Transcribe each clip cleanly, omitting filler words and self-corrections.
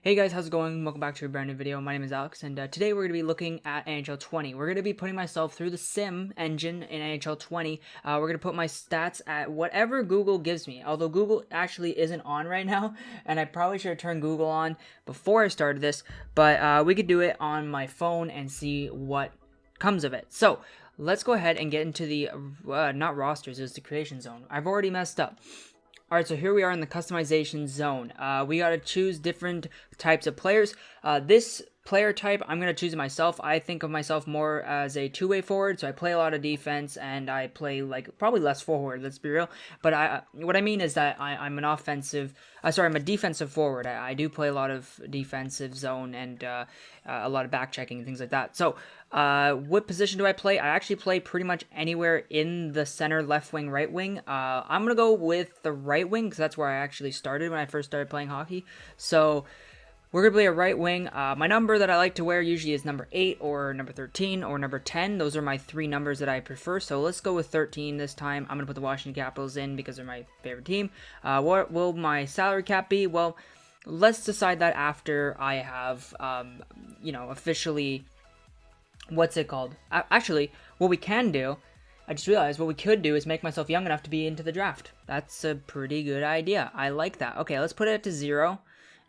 Hey guys, how's it going? Welcome back to a brand new video. My name is Alex, and today we're going to be looking at NHL 20. We're going to be putting myself through the sim engine in NHL 20. We're going to put my stats at whatever Google gives me, although Google actually isn't on right now, and I probably should have turned Google on before I started this, but we could do it on my phone and see what comes of it. So, let's go ahead and get into the, not rosters, it's the creation zone. I've already messed up. Alright, so here we are in the customization zone. We gotta choose different types of players. This player type, I'm gonna choose myself. I think of myself more as a two-way forward, so I play a lot of defense, and I play, like, probably less forward, let's be real. But what I mean is that I'm an offensive, I'm a defensive forward. I do play a lot of defensive zone and a lot of back checking and things like that. So, what position do I play? I actually play pretty much anywhere in the center, left wing, right wing. I'm gonna go with the right wing because that's where I actually started when I first started playing hockey. So we're gonna play a right wing. My number that I like to wear usually is number 8 or number 13 or number 10. Those are my three numbers that I prefer. So let's go with 13 this time. I'm gonna put the Washington Capitals in because they're my favorite team. What will my salary cap be? Well, let's decide that after I have, officially. What's it called? Actually, what we can do, I just realized what we could do is make myself young enough to be into the draft. That's a pretty good idea. I like that. Okay, let's put it to 0,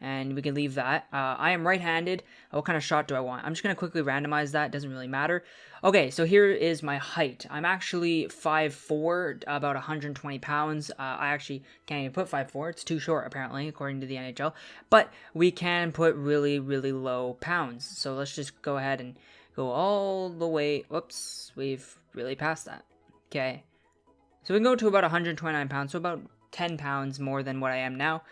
and we can leave that. I am right-handed. What kind of shot do I want? I'm just going to quickly randomize that. Doesn't really matter. Okay, so here is my height. I'm actually 5'4", about 120 pounds. I actually can't even put 5'4". It's too short, apparently, according to the NHL. But we can put really, really low pounds. So let's just go ahead and go all the way. Whoops, we've really passed that. Okay, so we can go to about 129 pounds, so about 10 pounds more than what I am now.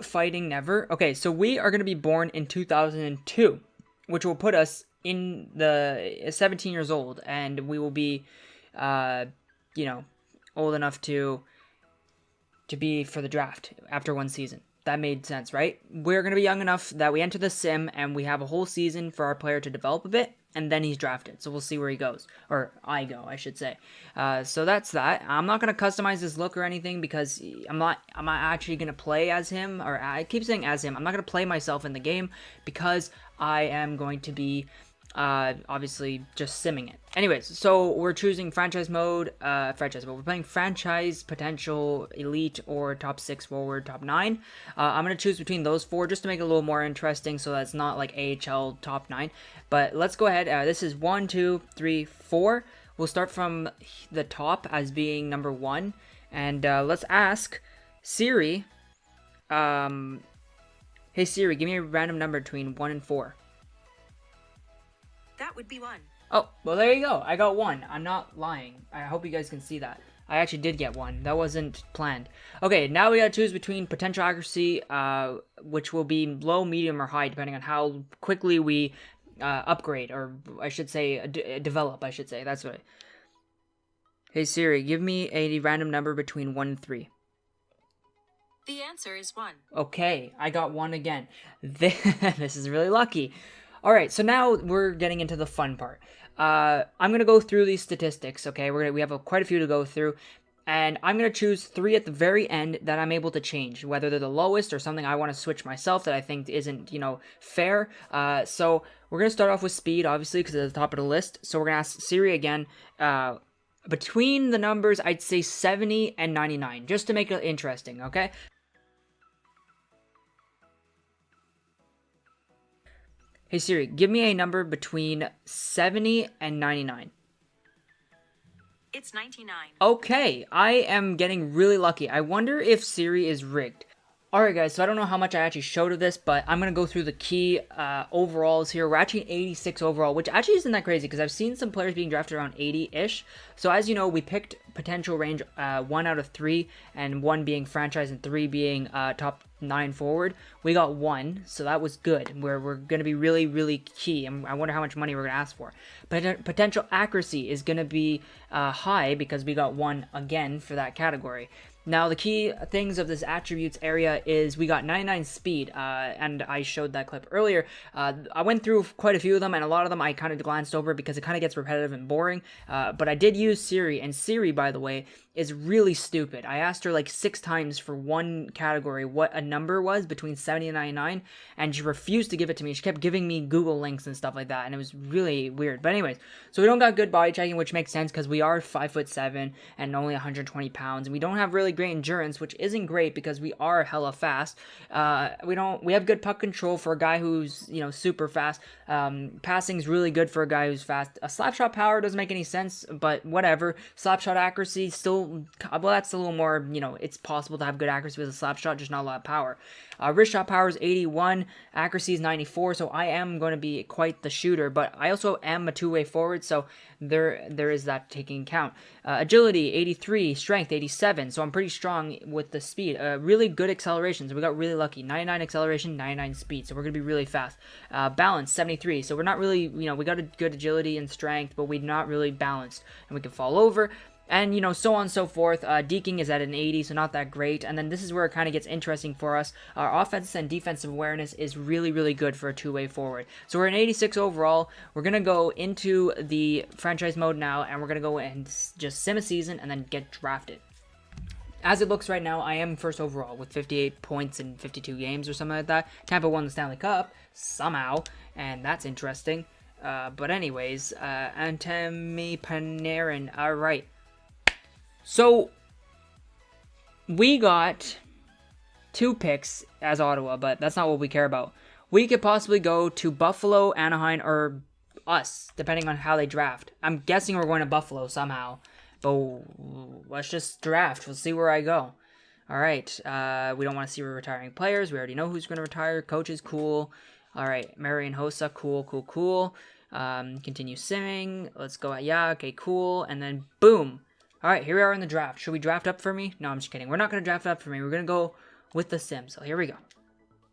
Fighting never. Okay, so we are going to be born in 2002, which will put us in the 17 years old, and we will be, old enough to be for the draft after one season. That made sense, right? We're going to be young enough that we enter the sim and we have a whole season for our player to develop a bit, and then he's drafted. So we'll see where he goes. Or I go, I should say. So that's that. I'm not going to customize his look or anything because I'm not actually going to play as him. Or I keep saying as him. I'm not going to play myself in the game because I am going to be obviously just simming it. Anyways, so we're choosing franchise mode, we're playing franchise, potential, elite, or top 6 forward, top 9. I'm going to choose between those 4 just to make it a little more interesting so that's not like AHL top 9. But let's go ahead. This is 1, 2, 3, 4. We'll start from the top as being number 1. And let's ask Siri, hey Siri, give me a random number between 1 and 4. That would be 1. Oh, well, there you go. I got 1. I'm not lying. I hope you guys can see that. I actually did get 1. That wasn't planned. Okay, now we gotta choose between potential accuracy, which will be low, medium, or high, depending on how quickly we upgrade, or I should say, develop, I should say. That's what. Hey, Siri, give me a random number between 1 and 3. The answer is 1. Okay, I got 1 again. This is really lucky. Alright, so now we're getting into the fun part. I'm going to go through these statistics, okay? We have quite a few to go through. And I'm going to choose 3 at the very end that I'm able to change, whether they're the lowest or something I want to switch myself that I think isn't, fair. So we're going to start off with speed, obviously, because it's at the top of the list. So we're going to ask Siri again. Between the numbers, I'd say 70 and 99, just to make it interesting, okay? Hey Siri, give me a number between 70 and 99. It's 99. Okay, I am getting really lucky. I wonder if Siri is rigged. Alright guys, so I don't know how much I actually showed of this, but I'm going to go through the key overalls here. We're actually 86 overall, which actually isn't that crazy because I've seen some players being drafted around 80-ish. So as you know, we picked potential range 1 out of 3, and 1 being franchise and 3 being top 9 forward. We got 1, so that was good. We're going to be really, really key, and I wonder how much money we're going to ask for. But potential accuracy is going to be high because we got 1 again for that category. Now, the key things of this attributes area is we got 99 speed, and I showed that clip earlier. I went through quite a few of them, and a lot of them I kind of glanced over because it kind of gets repetitive and boring. But I did use Siri, and Siri, by the way, is really stupid. I asked her like 6 times for one category what a number was between 70 and 99, and she refused to give it to me. She kept giving me Google links and stuff like that, and it was really weird. But anyways, so we don't got good body checking, which makes sense because we are 5'7" and only 120 pounds, and we don't have really great endurance, which isn't great because we are hella fast. We have good puck control for a guy who's, you know, super fast. Passing's really good for a guy who's fast. A slap shot power doesn't make any sense, but whatever. Slap shot accuracy still, well, that's a little more, you know, it's possible to have good accuracy with a slap shot, just not a lot of power. Wrist shot power is 81, accuracy is 94, so I am going to be quite the shooter, but I also am a two-way forward, so there is that taking account. Agility 83, strength 87, so I'm pretty strong with the speed. Really good acceleration, so we got really lucky. 99 acceleration, 99 speed, so we're going to be really fast. Balance 73, so we're not really, you know, we got a good agility and strength, but we're not really balanced, and we can fall over. And, you know, so on and so forth. Deking is at an 80, so not that great. And then this is where it kind of gets interesting for us. Our offensive and defensive awareness is really, really good for a two-way forward. So we're an 86 overall. We're going to go into the franchise mode now, and we're going to go and just sim a season and then get drafted. As it looks right now, I am first overall with 58 points in 52 games or something like that. Tampa won the Stanley Cup, somehow, and that's interesting. But anyways, Antemi Panarin, all right. So, we got 2 picks as Ottawa, but that's not what we care about. We could possibly go to Buffalo, Anaheim, or us, depending on how they draft. I'm guessing we're going to Buffalo somehow, but let's just draft. We'll see where I go. All right, we don't want to see retiring players. We already know who's going to retire. Coach is cool. All right, Marian Hossa, cool. Continue simming. Let's go. Yeah, okay, cool. And then boom. All right, here we are in the draft. Should we draft up for me? No, I'm just kidding. We're not going to draft up for me. We're going to go with the sim. So here we go.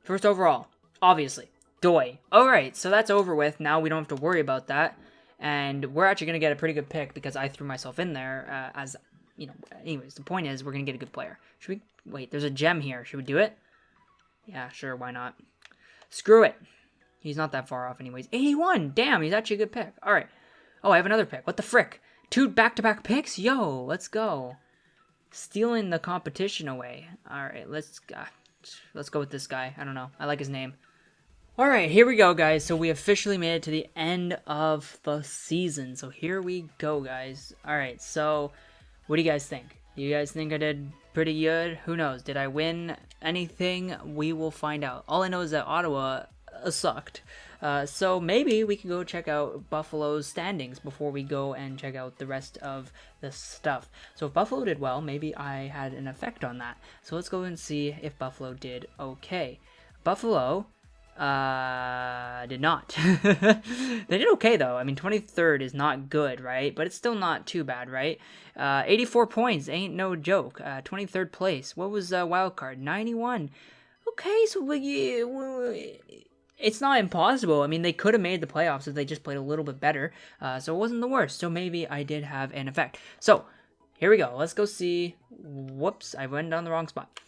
First overall, obviously, Doi. All right, so that's over with. Now we don't have to worry about that. And we're actually going to get a pretty good pick because I threw myself in there as, you know, anyways, the point is we're going to get a good player. Should we? Wait, there's a gem here. Should we do it? Yeah, sure, why not? Screw it. He's not that far off anyways. 81! Damn, he's actually a good pick. All right. Oh, I have another pick. What the frick? 2 back-to-back picks? Yo, let's go. Stealing the competition away. Alright, let's go with this guy. I don't know. I like his name. Alright, here we go, guys. So we officially made it to the end of the season. So here we go, guys. Alright, so what do you guys think? You guys think I did pretty good? Who knows? Did I win anything? We will find out. All I know is that Ottawa sucked. So maybe we can go check out Buffalo's standings before we go and check out the rest of the stuff. So if Buffalo did well, maybe I had an effect on that. So let's go and see if Buffalo did okay. Buffalo did not. They did okay though. I mean, 23rd is not good, right? But it's still not too bad, right? 84 points ain't no joke. 23rd place. What was wild card? 91. Okay, so it's not impossible. I mean, they could have made the playoffs if they just played a little bit better. So it wasn't the worst. So maybe I did have an effect. So here we go. Let's go see. Whoops, I went down the wrong spot.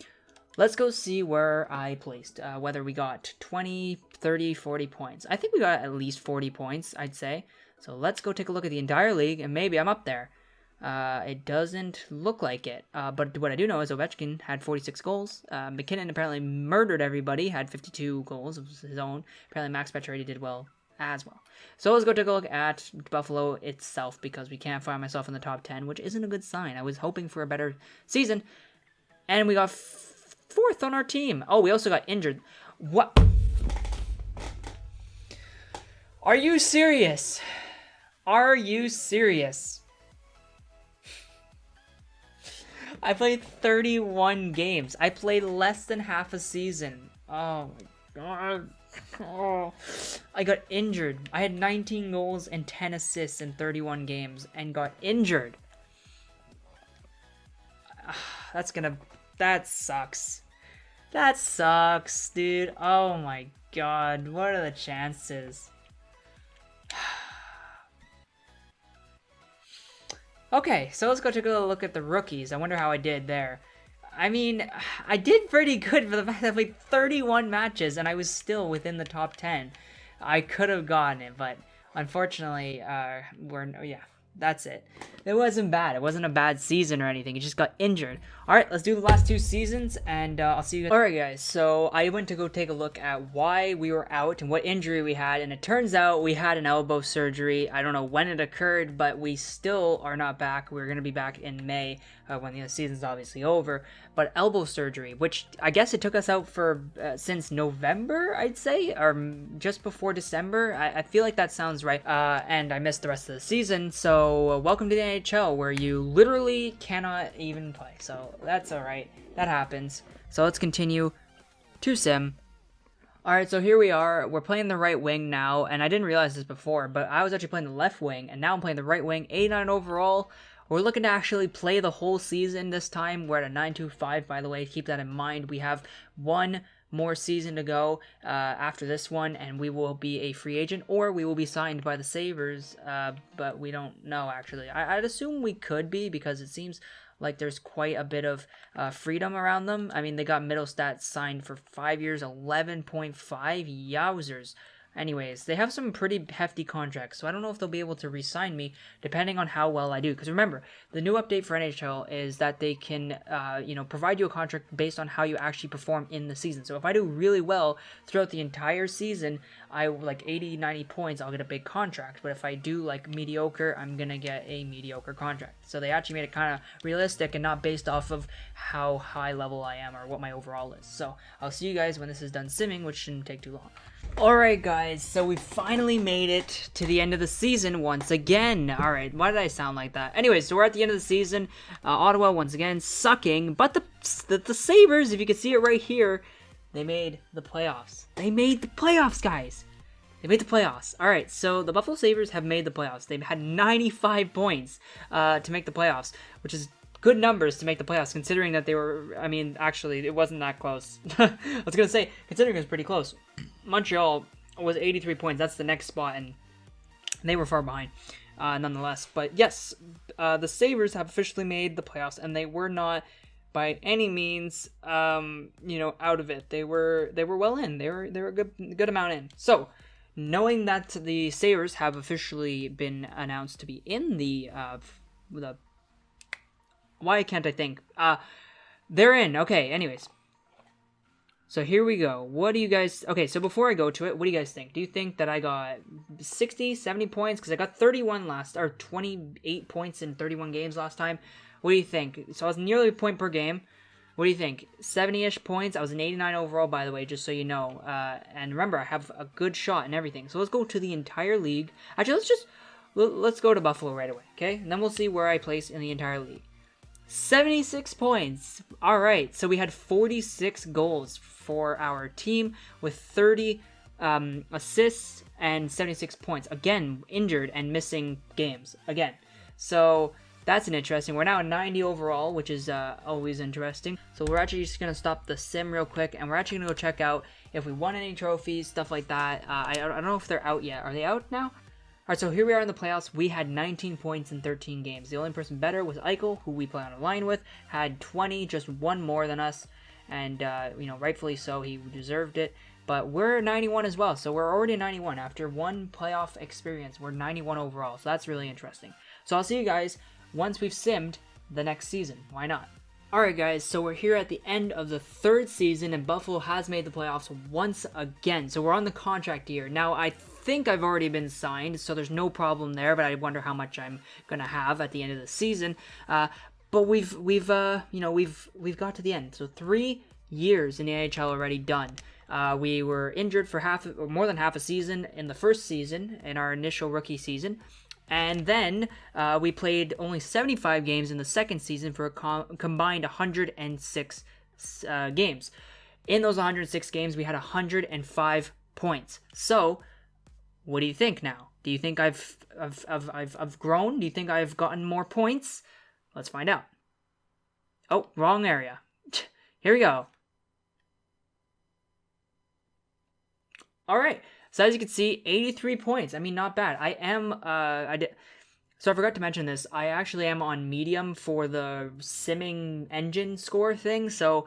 Let's go see where I placed. Whether we got 20, 30, 40 points. I think we got at least 40 points, I'd say. So let's go take a look at the entire league, and maybe I'm up there. It doesn't look like it. But what I do know is Ovechkin had 46 goals. McKinnon apparently murdered everybody, had 52 goals of his own. Apparently Max Pacioretty did well as well. So let's go take a look at Buffalo itself because we can't find myself in the top 10, which isn't a good sign. I was hoping for a better season. And we got 4th on our team. Oh, we also got injured. What? Are you serious? Are you serious? I played 31 games. I played less than half a season. Oh my god. Oh. I got injured. I had 19 goals and 10 assists in 31 games and got injured. That sucks. That sucks, dude. Oh my god. What are the chances? Okay, so let's go take a look at the rookies. I wonder how I did there. I mean, I did pretty good for the fact that I played 31 matches and I was still within the top 10. I could have gotten it, but unfortunately, yeah, that's it. It wasn't bad. It wasn't a bad season or anything. It just got injured. All right, let's do the last 2 seasons, and I'll see you guys. All right, guys. So I went to go take a look at why we were out and what injury we had, and it turns out we had an elbow surgery. I don't know when it occurred, but we still are not back. We're gonna be back in May when the season's obviously over. But elbow surgery, which I guess it took us out for since November, I'd say, or just before December. I feel like that sounds right. And I missed the rest of the season. So welcome to the NHL, where you literally cannot even play. So that's all right. That happens. So let's continue to sim. Alright, so here we are. We're playing the right wing now, and I didn't realize this before, but I was actually playing the left wing, and now I'm playing the right wing, 89 overall. We're looking to actually play the whole season this time. We're at a 925, by the way. Keep that in mind. We have one more season to go after this one, and we will be a free agent, or we will be signed by the Sabres, but we don't know, actually. I'd assume we could be, because it seems like there's quite a bit of freedom around them. I mean, they got Middlestat signed for 5 years, 11.5, yowzers. Anyways, they have some pretty hefty contracts, so I don't know if they'll be able to re-sign me, depending on how well I do. Because remember, the new update for NHL is that they can, provide you a contract based on how you actually perform in the season. So if I do really well throughout the entire season, like 80, 90 points, I'll get a big contract. But if I do like mediocre, I'm gonna get a mediocre contract. So they actually made it kind of realistic and not based off of how high level I am or what my overall is. So I'll see you guys when this is done simming, which shouldn't take too long. Alright guys, so we finally made it to the end of the season once again. Alright, why did I sound like that? Anyways, so we're at the end of the season. Ottawa once again sucking, but the Sabres, if you can see it right here, they made the playoffs. They made the playoffs, guys. They made the playoffs. Alright, so the Buffalo Sabres have made the playoffs. They've had 95 points to make the playoffs, which is good numbers to make the playoffs, considering that they were, I mean, actually, it wasn't that close. I was going to say, considering it was pretty close. Montreal was 83 points. That's the next spot, and they were far behind, nonetheless. But yes, the Sabres have officially made the playoffs, and they were not by any means, out of it. They were well in. They were a good amount in. So, knowing that the Sabres have officially been announced to be in the why can't I think? They're in. Okay. Anyways. So here we go. What do you guys... Okay, so before I go to it, what do you guys think? Do you think that I got 60, 70 points? Because I got 28 points in 31 games last time. What do you think? So I was nearly a point per game. What do you think? 70-ish points. I was an 89 overall, by the way, just so you know. And remember, I have a good shot and everything. So let's go to the entire league. Actually, let's go to Buffalo right away, okay? And then we'll see where I place in the entire league. 76 points. All right, so we had 46 goals for our team with 30 assists and 76 points. Again, injured and missing games again. So that's an interesting. We're now at 90 overall, which is always interesting. So we're actually just going to stop the sim real quick, and we're actually going to go check out if we won any trophies, stuff like that. I don't know if they're out yet. Are they out now? Alright, so here we are in the playoffs. We had 19 points in 13 games. The only person better was Eichel, who we play on a line with, had 20, just one more than us, and, rightfully so, he deserved it. But we're 91 as well, so we're already 91. After one playoff experience, we're 91 overall, so that's really interesting. So I'll see you guys once we've simmed the next season. Why not? Alright guys, so we're here at the end of the third season, and Buffalo has made the playoffs once again. So we're on the contract year. Now, I think I've already been signed, so there's no problem there, but I wonder how much I'm going to have at the end of the season. But we've got to the end. So 3 years in the NHL already done. We were injured for more than half a season in the first season, in our initial rookie season. And then we played only 75 games in the second season for a combined 106 games. In those 106 games, we had 105 points. So, what do you think now? Do you think I've grown? Do you think I've gotten more points? Let's find out. Oh, wrong area. Here we go. All right. So as you can see, 83 points. I mean, not bad. I am, So I forgot to mention this. I actually am on medium for the simming engine score thing, so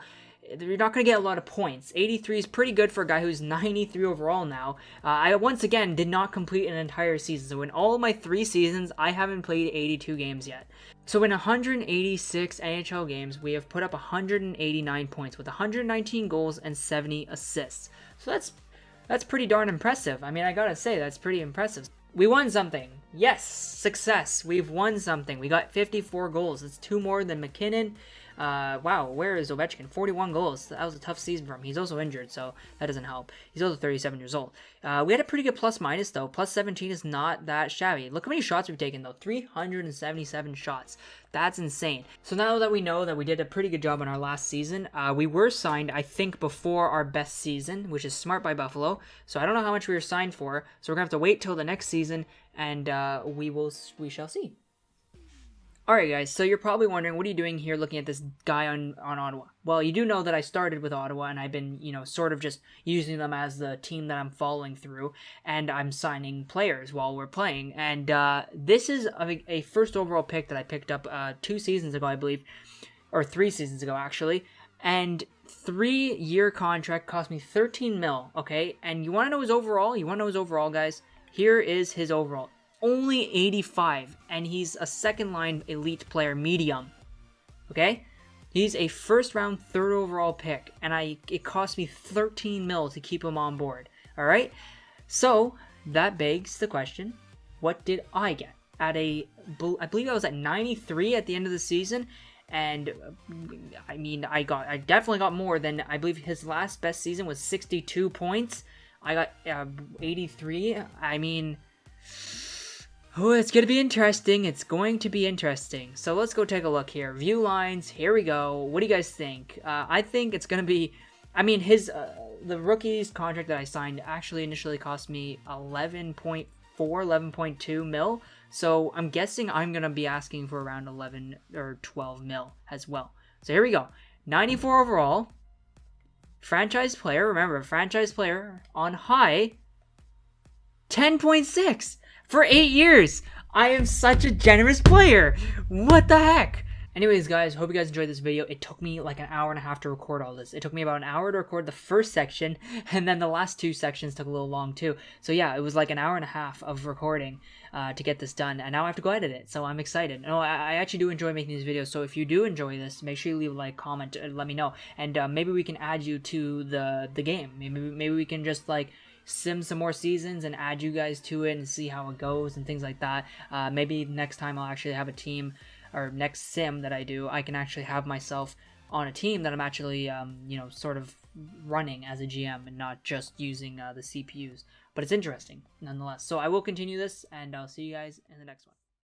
you're not going to get a lot of points. 83 is pretty good for a guy who's 93 overall now. I, once again, did not complete an entire season. So in all of my 3 seasons, I haven't played 82 games yet. So in 186 NHL games, we have put up 189 points with 119 goals and 70 assists. So that's pretty darn impressive. I mean, I gotta say, that's pretty impressive. We won something. Yes, success. We've won something. We got 54 goals. It's 2 more than McKinnon. Wow, where is Ovechkin? 41 goals. That was a tough season for him. He's also injured, so that doesn't help. He's also 37 years old. We had a pretty good plus-minus, though. Plus 17 is not that shabby. Look how many shots we've taken, though. 377 shots. That's insane. So now that we know that we did a pretty good job on our last season, we were signed, I think, before our best season, which is smart by Buffalo. So I don't know how much we were signed for, so we're going to have to wait till the next season, and we shall see. Alright guys, so you're probably wondering, what are you doing here looking at this guy on Ottawa? Well, you do know that I started with Ottawa, and I've been, sort of just using them as the team that I'm following through, and I'm signing players while we're playing. And this is a first overall pick that I picked up 2 seasons ago, I believe, or 3 seasons ago, actually. And 3-year contract cost me 13 mil, okay? And you want to know his overall? You want to know his overall, guys? Here is his overall. Only 85, and he's a second-line elite player, medium. Okay? He's a first-round, 3rd overall pick, and it cost me 13 mil to keep him on board. Alright? So, that begs the question, what did I get? I believe I was at 93 at the end of the season, and I mean, I definitely got more than, I believe his last best season was 62 points. I got 83. I mean, oh, it's going to be interesting. It's going to be interesting. So let's go take a look here. View lines. Here we go. What do you guys think? I think it's going to be, I mean, the rookie's contract that I signed actually initially cost me 11.4, 11.2 mil. So I'm guessing I'm going to be asking for around 11 or 12 mil as well. So here we go. 94 overall. Franchise player. Remember, franchise player on high. 10.6 for 8 years. I am such a generous player. What the heck? Anyways, guys, hope you guys enjoyed this video. It took me like an hour and a half to record all this. It took me about an hour to record the first section, and then the last 2 sections took a little long too. So yeah, it was like an hour and a half of recording to get this done, and now I have to go edit it, so I'm excited. No, I actually do enjoy making these videos, so if you do enjoy this, make sure you leave a like, comment, and let me know. And maybe we can add you to the game. Maybe we can just like sim some more seasons and add you guys to it and see how it goes and things like that. Maybe next time I'll actually have a team, or next sim that I do, I can actually have myself on a team that I'm actually, sort of running as a GM and not just using the CPUs. But it's interesting nonetheless. So I will continue this, and I'll see you guys in the next one.